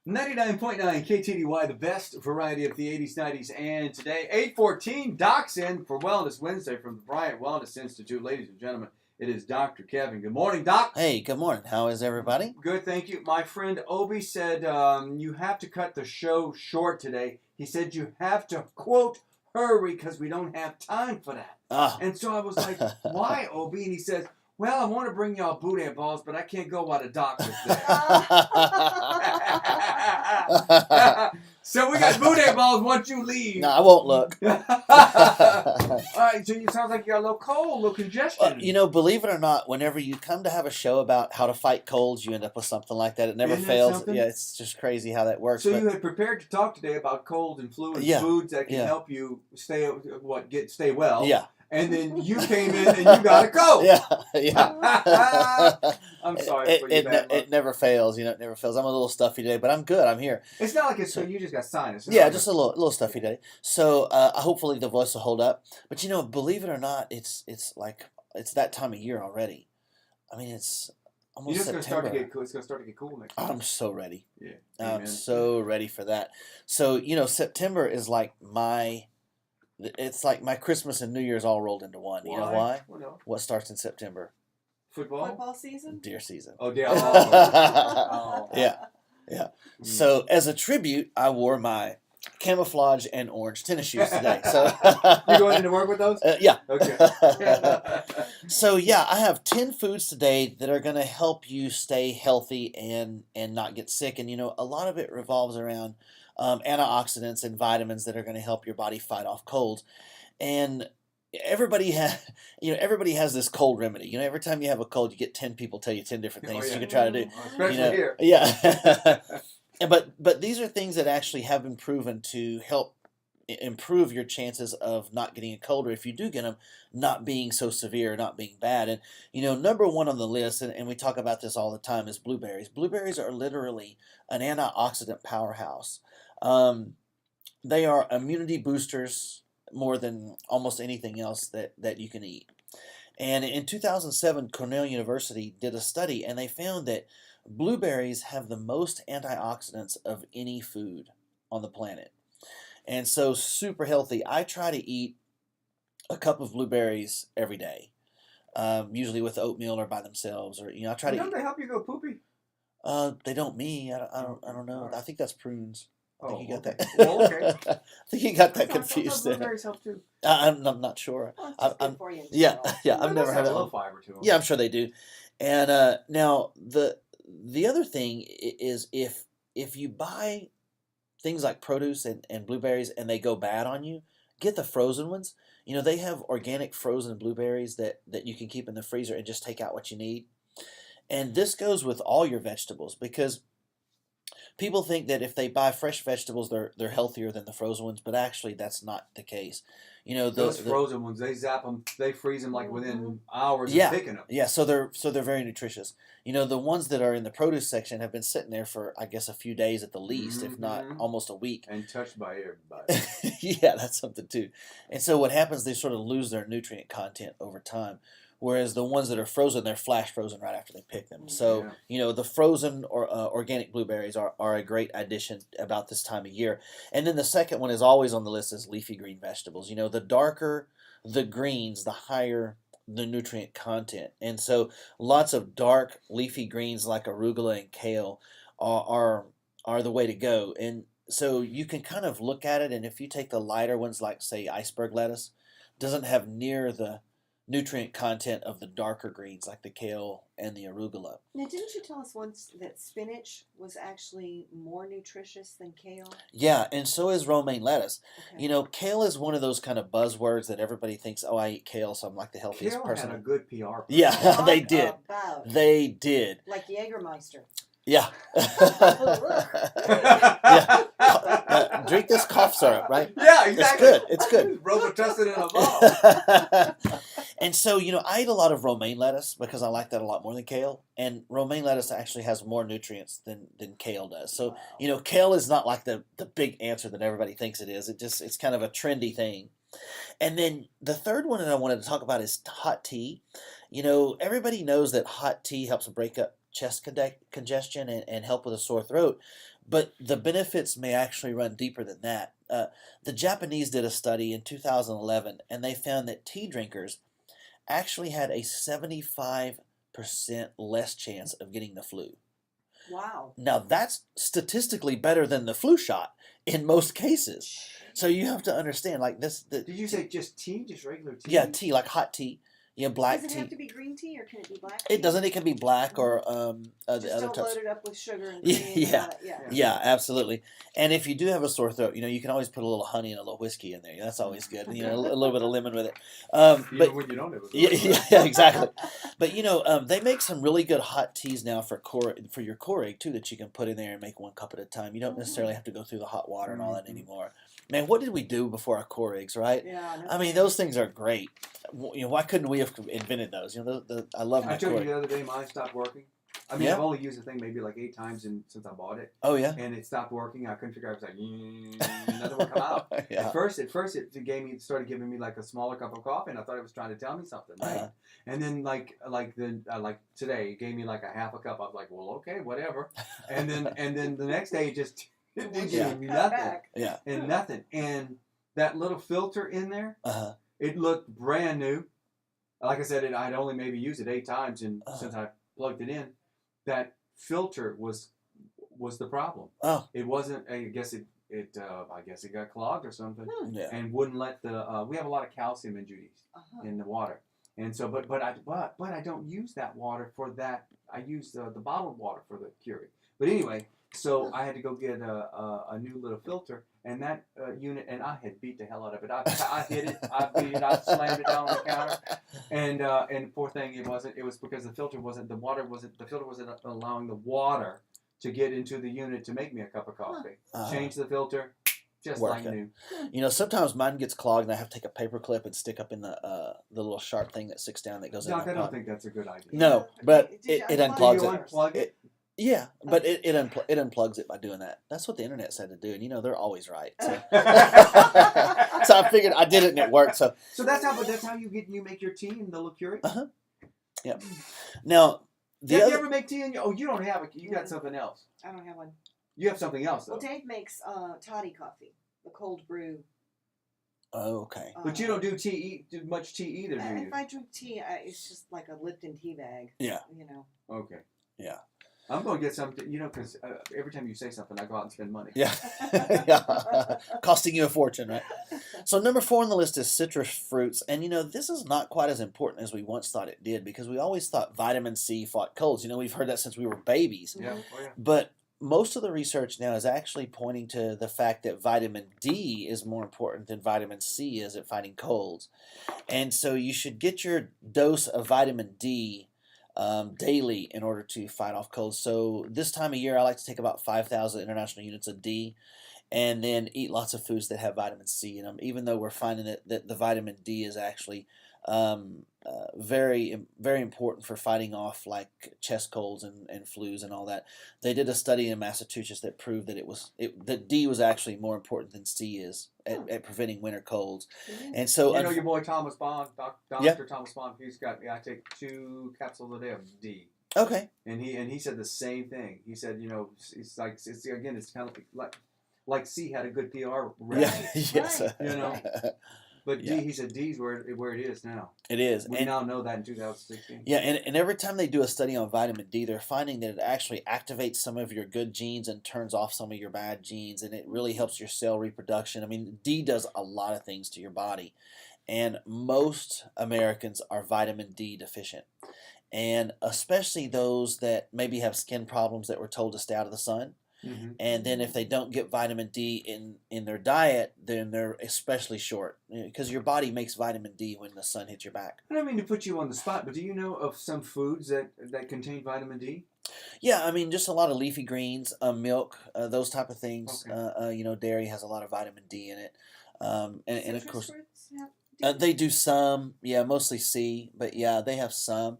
99.9 KTDY, the best variety of the 80s, 90s, and today, 8:14, Doc's in for Wellness Wednesday from the Bryant Wellness Institute. Ladies and gentlemen, it is Dr. Kevin. Good morning, Doc. Hey, good morning. How is everybody? Good, thank you. My friend Obi said you have to cut the show short today. He said you have to, quote, hurry because we don't have time for that. And so I was like, why, Obi? And he says, well, I want to bring y'all booty balls, but I can't go while the doctor's there. So we got booty balls once you leave. No, I won't look. All right, so you sound like you got a little cold, a little congestion. Believe it or not, whenever you come to have a show about how to fight colds, you end up with something like that. It never fails. Yeah, it's just crazy how that works. So you had prepared to talk today about cold and flu and foods that can help you stay well. Yeah. And then you came in and you got a cold. Yeah. I'm sorry for you, it never fails. It never fails. I'm a little stuffy today, but I'm good. I'm here. It's not like you just got sinus. Yeah, just a little stuffy today. So hopefully the voice will hold up. But believe it or not, it's that time of year already. I mean, it's almost September. It's gonna start to get cool next week. I'm so ready. Yeah. I'm so ready for that. So September is like my Christmas and New Year's all rolled into one. You know why? What starts in September? Football season? Deer season. Oh, deer. Oh. Yeah. So as a tribute, I wore my camouflage and orange tennis shoes today. So you going into work with those? Yeah. Okay. So I have 10 foods today that are going to help you stay healthy and not get sick. And a lot of it revolves around antioxidants and vitamins that are going to help your body fight off colds. And everybody has this cold remedy. Every time you have a cold, you get 10 people tell you 10 different things you can try to do. Especially here. Yeah. But these are things that actually have been proven to help improve your chances of not getting a cold, or if you do get them, not being so severe, not being bad. And number one on the list, and we talk about this all the time, is blueberries. Blueberries are literally an antioxidant powerhouse. They are immunity boosters more than almost anything else that you can eat. And in 2007, Cornell University did a study, and they found that blueberries have the most antioxidants of any food on the planet. And so super healthy. I try to eat a cup of blueberries every day, usually with oatmeal or by themselves, or I try to. Don't they help you go poopy? They don't me. I don't know. I think that's prunes. I think you got that. Well, okay. I think you got that confused there. Blueberries help too. I'm not sure. Well, it's good for you. Yeah. I've never had low fiber to them. Yeah, I'm sure they do. And now the other thing is if you buy things like produce and blueberries and they go bad on you, get the frozen ones. They have organic frozen blueberries that you can keep in the freezer and just take out what you need. And this goes with all your vegetables, because people think that if they buy fresh vegetables, they're healthier than the frozen ones, but actually that's not the case. Those frozen ones, they zap them, they freeze them like within hours of picking them. Yeah, so they're very nutritious. The ones that are in the produce section have been sitting there for, I guess, a few days at the least, if not almost a week. And touched by everybody. Yeah, that's something too. And so what happens, they sort of lose their nutrient content over time. Whereas the ones that are frozen, they're flash frozen right after they pick them. So, the frozen or organic blueberries are a great addition about this time of year. And then the second one is always on the list is leafy green vegetables. The darker the greens, the higher the nutrient content. And so lots of dark leafy greens like arugula and kale are the way to go. And so you can kind of look at it, and if you take the lighter ones like, say, iceberg lettuce, doesn't have near the nutrient content of the darker greens like the kale and the arugula. Now, didn't you tell us once that spinach was actually more nutritious than kale? Yeah, and so is romaine lettuce. Okay. Kale is one of those kind of buzzwords that everybody thinks, oh, I eat kale, so I'm like the healthiest person. Kale had a good PR person. Yeah, they did. About? They did. Like Jägermeister. Yeah. Drink this cough syrup, right? Yeah, exactly. It's good. Robitussin in a bottle. And so, I eat a lot of romaine lettuce because I like that a lot more than kale. And romaine lettuce actually has more nutrients than kale does. So, kale is not like the big answer that everybody thinks it is. It's kind of a trendy thing. And then the third one that I wanted to talk about is hot tea. Everybody knows that hot tea helps break up chest congestion and help with a sore throat. But the benefits may actually run deeper than that. The Japanese did a study in 2011, and they found that tea drinkers actually had a 75% less chance of getting the flu. Wow. Now, that's statistically better than the flu shot in most cases. So you have to understand, like this. Did you say just tea, just regular tea? Yeah, tea, like hot tea. Yeah, black tea. Does it have to be green tea or can it be black tea? It doesn't. It can be black or the Just other don't types. load it up with sugar and cream. Yeah. Yeah. Yeah, absolutely. And if you do have a sore throat, you can always put a little honey and a little whiskey in there. That's always good. A little bit of lemon with it. Even But when you don't have a yeah, exactly. But they make some really good hot teas now for your Keurig too that you can put in there and make 1 cup at a time. You don't necessarily have to go through the hot water and all that anymore. Man, what did we do before our Keurigs, right? Yeah. I mean, those things are great. Why couldn't we have invented those? I love my I told you Keurig. the other day mine stopped working. I mean, Yeah. I've only used the thing maybe like 8 times since I bought it, Oh yeah. and it stopped working. I couldn't figure out. I was like, nothing would come out. Yeah. At first, it started giving me like a smaller cup of coffee, and I thought it was trying to tell me something, right? Uh-huh. And then like today, it gave me like a half a cup. I was like, well, okay, whatever. And then the next day, it just it gave me nothing, Yeah. and nothing. And that little filter in there, Uh-huh. it looked brand new. Like I said, I'd only maybe used it 8 times, and since I plugged it in, that filter was the problem. Oh. It wasn't. I guess it got clogged or something, Yeah. and wouldn't let the. We have a lot of calcium in Judy's in the water, and so but I don't use that water for that. I use the bottled water for the Keurig. But anyway, so I had to go get a new little filter, and that unit, and I had beat the hell out of it. I hit it, I beat it, I slammed it down on the counter, and poor thing, it was because the filter wasn't allowing the water to get into the unit to make me a cup of coffee. Change the filter, just like new. Sometimes mine gets clogged, and I have to take a paper clip and stick up in the little sharp thing that sticks down that goes Doc, in. I don't think that's a good idea. No, but Did it you unplugs Do you it. unplug it? Yeah, but it unplugs it by doing that. That's what the internet said to do, and they're always right. So, so I figured I did it and it worked. So that's how you make your tea in the little Keurig. Yeah. Now You ever make tea in your? Oh, you don't have it. You got something else. I don't have one. You have something else though. Well, Dave makes toddy coffee, the cold brew. Oh, okay. But you don't do much tea either, do you? If I drink tea, it's just like a Lipton tea bag. Yeah. Okay. Yeah. I'm going to get something, because every time you say something, I go out and spend money. Yeah. Yeah. Costing you a fortune, right? So number 4 on the list is citrus fruits. And, this is not quite as important as we once thought it did because we always thought vitamin C fought colds. We've heard that since we were babies. Yeah. Oh, yeah. But most of the research now is actually pointing to the fact that vitamin D is more important than vitamin C is at fighting colds. And so you should get your dose of vitamin D daily in order to fight off colds. So this time of year, I like to take about 5,000 international units of D and then eat lots of foods that have vitamin C in them, even though we're finding that the vitamin D is actually very, very important for fighting off like chest colds and flus and all that. They did a study in Massachusetts that proved that that D was actually more important than C is at preventing winter colds. And so your boy Thomas Bond, Dr. Thomas Bond, I take 2 capsules a day of D. Okay. And he said the same thing. He said, it's like it's kind of like C had a good PR rep. Yeah. Yes. But D, he said D's where it is now. It is. We now know that in 2016. Yeah, and every time they do a study on vitamin D, they're finding that it actually activates some of your good genes and turns off some of your bad genes, and it really helps your cell reproduction. I mean, D does a lot of things to your body, and most Americans are vitamin D deficient, and especially those that maybe have skin problems that were told to stay out of the sun. Mm-hmm. And then if they don't get vitamin D in their diet, then they're especially short because your body makes vitamin D when the sun hits your back. I don't mean to put you on the spot, but do you know of some foods that contain vitamin D? Yeah, I mean just a lot of leafy greens, milk, those type of things. Okay. Dairy has a lot of vitamin D in it, and of course have they do some. Yeah, mostly C, but yeah, they have some.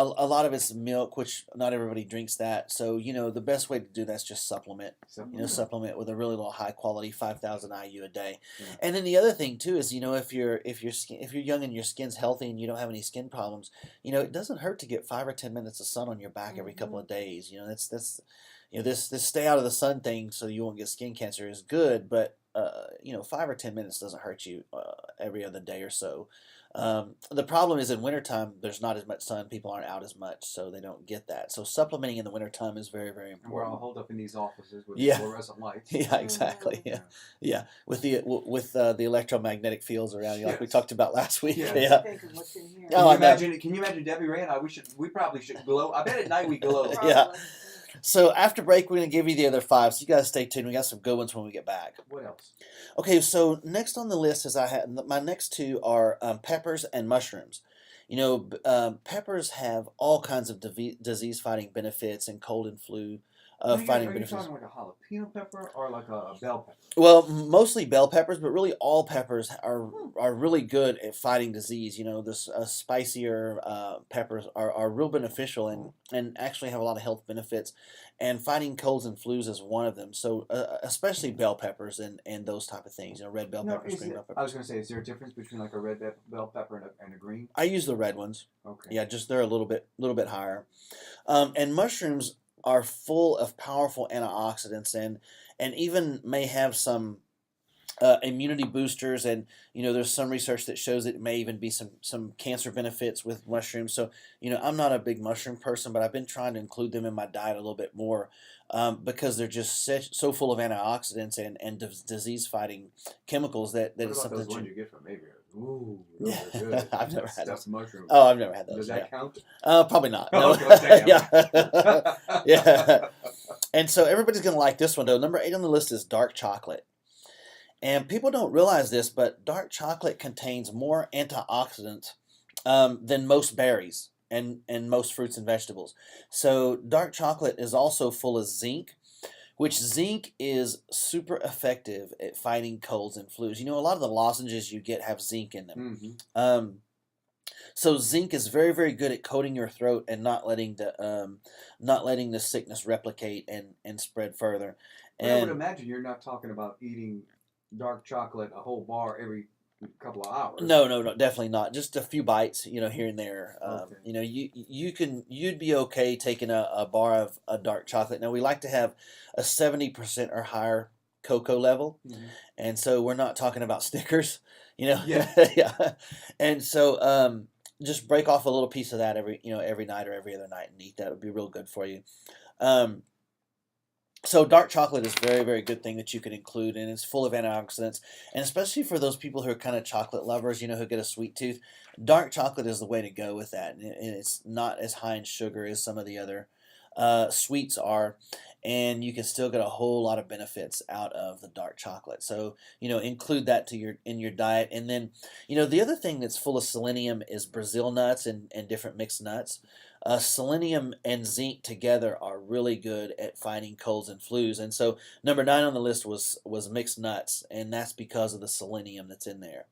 a lot of it's milk, which not everybody drinks that. So, the best way to do that is just supplement. Supplement with a really low, high quality 5,000 IU a day. Yeah. And then the other thing too is, if you're young and your skin's healthy and you don't have any skin problems, it doesn't hurt to get 5 or 10 minutes of sun on your back every couple of days. That's this stay out of the sun thing so you won't get skin cancer is good, but 5 or 10 minutes doesn't hurt you every other day or so. The problem is in wintertime, there's not as much sun. People aren't out as much, so they don't get that. So supplementing in the wintertime is very, very important. And we're all holed up in these offices with fluorescent lights. Yeah, exactly. Yeah. With the electromagnetic fields around you, like we talked about last week. Yeah. Yeah. Can you imagine Debbie Ray and I? We probably should glow. I bet at night we glow. Yeah. So after break, we're going to give you the other 5. So you guys stay tuned. We got some good ones when we get back. What else? Okay, so next on the list is my next 2 are peppers and mushrooms. Peppers have all kinds of disease-fighting benefits and cold and flu fighting benefits. Are you talking like a jalapeno pepper or like a bell pepper? Well, mostly bell peppers, but really all peppers are really good at fighting disease. The spicier peppers are real beneficial and actually have a lot of health benefits. And fighting colds and flus is one of them. So especially bell peppers and those type of things. Red bell peppers, green bell peppers. I was going to say, is there a difference between like a red bell pepper and a green? I use the red ones. Okay. Yeah, just they're a little bit higher. And mushrooms are full of powerful antioxidants and even may have some immunity boosters, and there's some research that shows it may even be some cancer benefits with mushrooms. So I'm not a big mushroom person, but I've been trying to include them in my diet a little bit more because they're just so full of antioxidants and disease fighting chemicals that it's something those ones you get from Mayberry? Ooh, those are good. I've never had those. Mushroom. Oh, I've never had those. Does that count? Probably not. No. Yeah. Yeah. And so everybody's gonna like this one though. Number 8 on the list is dark chocolate. And people don't realize this, but dark chocolate contains more antioxidants than most berries and most fruits and vegetables. So dark chocolate is also full of zinc, which zinc is super effective at fighting colds and flus. A lot of the lozenges you get have zinc in them. Mm-hmm. So zinc is very, very good at coating your throat and not letting the sickness replicate and spread further. And I would imagine you're not talking about eating dark chocolate, a whole bar every couple of hours. No, definitely not. Just a few bites, here and there. Okay. You'd be okay taking a bar of a dark chocolate. Now we like to have a 70% or higher cocoa level, mm-hmm. and so we're not talking about Snickers, Yeah. Yeah. And so just break off a little piece of that every night or every other night and eat that. It would be real good for you. So dark chocolate is a very, very good thing that you can include, and it's full of antioxidants. And especially for those people who are kind of chocolate lovers, who get a sweet tooth, dark chocolate is the way to go with that. And it's not as high in sugar as some of the other sweets are, and you can still get a whole lot of benefits out of the dark chocolate. So include that in your diet. And then the other thing that's full of selenium is Brazil nuts and different mixed nuts. Selenium and zinc together are really good at fighting colds and flus. And so number 9 on the list was mixed nuts, and that's because of the selenium that's in there.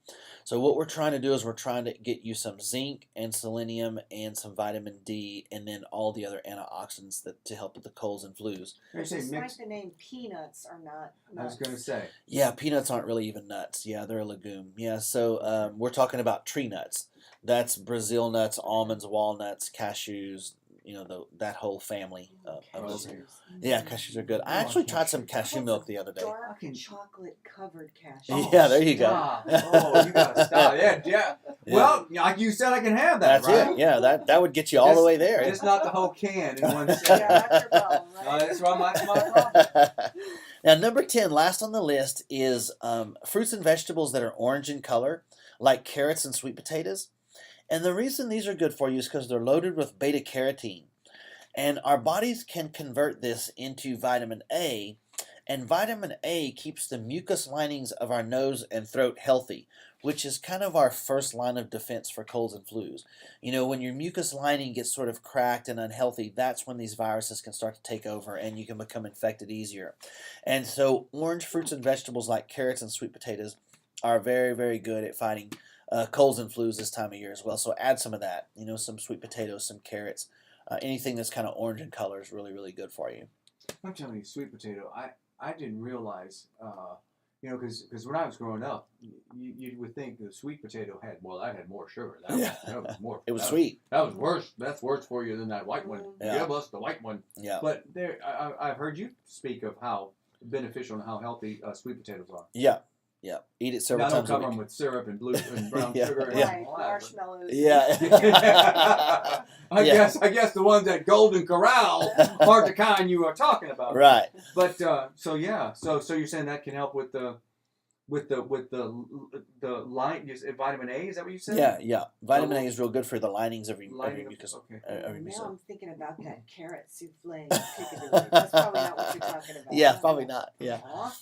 So what we're trying to do is we're trying to get you some zinc and selenium and some vitamin D, and then all the other antioxidants to help with the colds and flus. Just like the name peanuts are not nuts. I was going to say. Yeah, peanuts aren't really even nuts. Yeah, they're a legume. Yeah, so we're talking about tree nuts. That's Brazil nuts, almonds, walnuts, cashews, that whole family of those. Yeah, cashews are good. I actually tried some cashew milk the other day. Dark chocolate covered cashew. Yeah, there you go. Oh, you gotta stop. Yeah. Well, like you said, I can have that. That's right? it. Yeah, that would get you all the way there. It's not the whole can in one sitting. Yeah, that's your problem, right? That's my problem. Now, number 10, last on the list, is fruits and vegetables that are orange in color, like carrots and sweet potatoes. And the reason these are good for you is because they're loaded with beta-carotene. And our bodies can convert this into vitamin A. And vitamin A keeps the mucus linings of our nose and throat healthy, which is kind of our first line of defense for colds and flus. When your mucus lining gets sort of cracked and unhealthy, that's when these viruses can start to take over and you can become infected easier. And so orange fruits and vegetables like carrots and sweet potatoes are very, very good at fighting colds and flus this time of year as well. So add some of that. Some sweet potatoes, some carrots, anything that's kind of orange in color is really, really good for you. I'm telling you, sweet potato. I didn't realize, because when I was growing up, you would think the sweet potato had more sugar. That was more. It was sweet. That was worse. That's worse for you than that white one. Yeah. Give us the white one. Yeah. But I've heard you speak of how beneficial and how healthy sweet potatoes are. Yeah. Yeah. Eat it several times a cover week. them with syrup and blue and brown Yeah. sugar. And Right, all that, marshmallows. Yeah. I guess the ones at Golden Corral aren't the kind you are talking about. Right. But so you're saying that can help with the line, vitamin A, is that what you said? Yeah. Vitamin A is real good for the linings of your mucus. Okay. Now I'm thinking about that carrot souffle. That's probably not what you're talking about. Yeah, probably not. Yeah. Aw.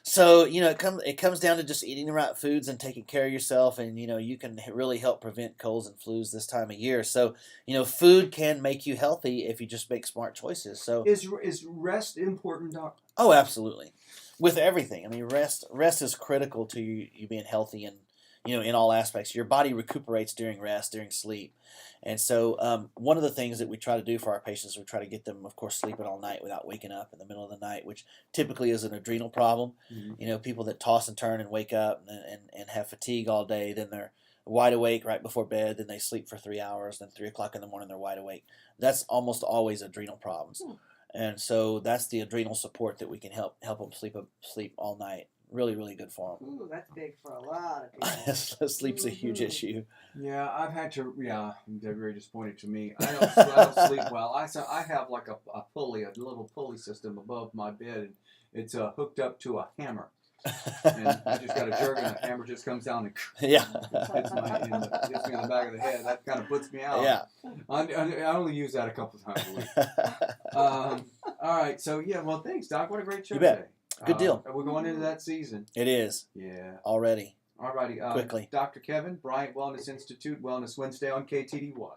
So it comes down to just eating the right foods and taking care of yourself, and you can really help prevent colds and flus this time of year. So food can make you healthy if you just make smart choices. So is rest important, Doc? Oh, absolutely. With everything, I mean, rest is critical to you being healthy, and in all aspects. Your body recuperates during rest, during sleep, and so one of the things that we try to do for our patients, we try to get them, of course, sleeping all night without waking up in the middle of the night, which typically is an adrenal problem. Mm-hmm. People that toss and turn and wake up and have fatigue all day, then they're wide awake right before bed, then they sleep for 3 hours, then 3 o'clock in the morning they're wide awake. That's almost always adrenal problems. And so that's the adrenal support that we can help them sleep all night. Really, really good for them. Ooh, that's big for a lot of people. Sleep's a huge issue. Yeah, I've had to. Yeah, they're very disappointed to me. I don't sleep well. I have like a little pulley system above my bed, and it's hooked up to a hammer. And I just got a jerk, and the hammer just comes down and Yeah. hits me in the back of the head. That kind of puts me out. Yeah. I only use that a couple times a week. All right, so well, thanks, Doc. What a great show You bet. today. Good deal. We're going into that season. It is. Yeah. Already. All righty. Quickly. Dr. Kevin, Bryant Wellness Institute, Wellness Wednesday on KTDY.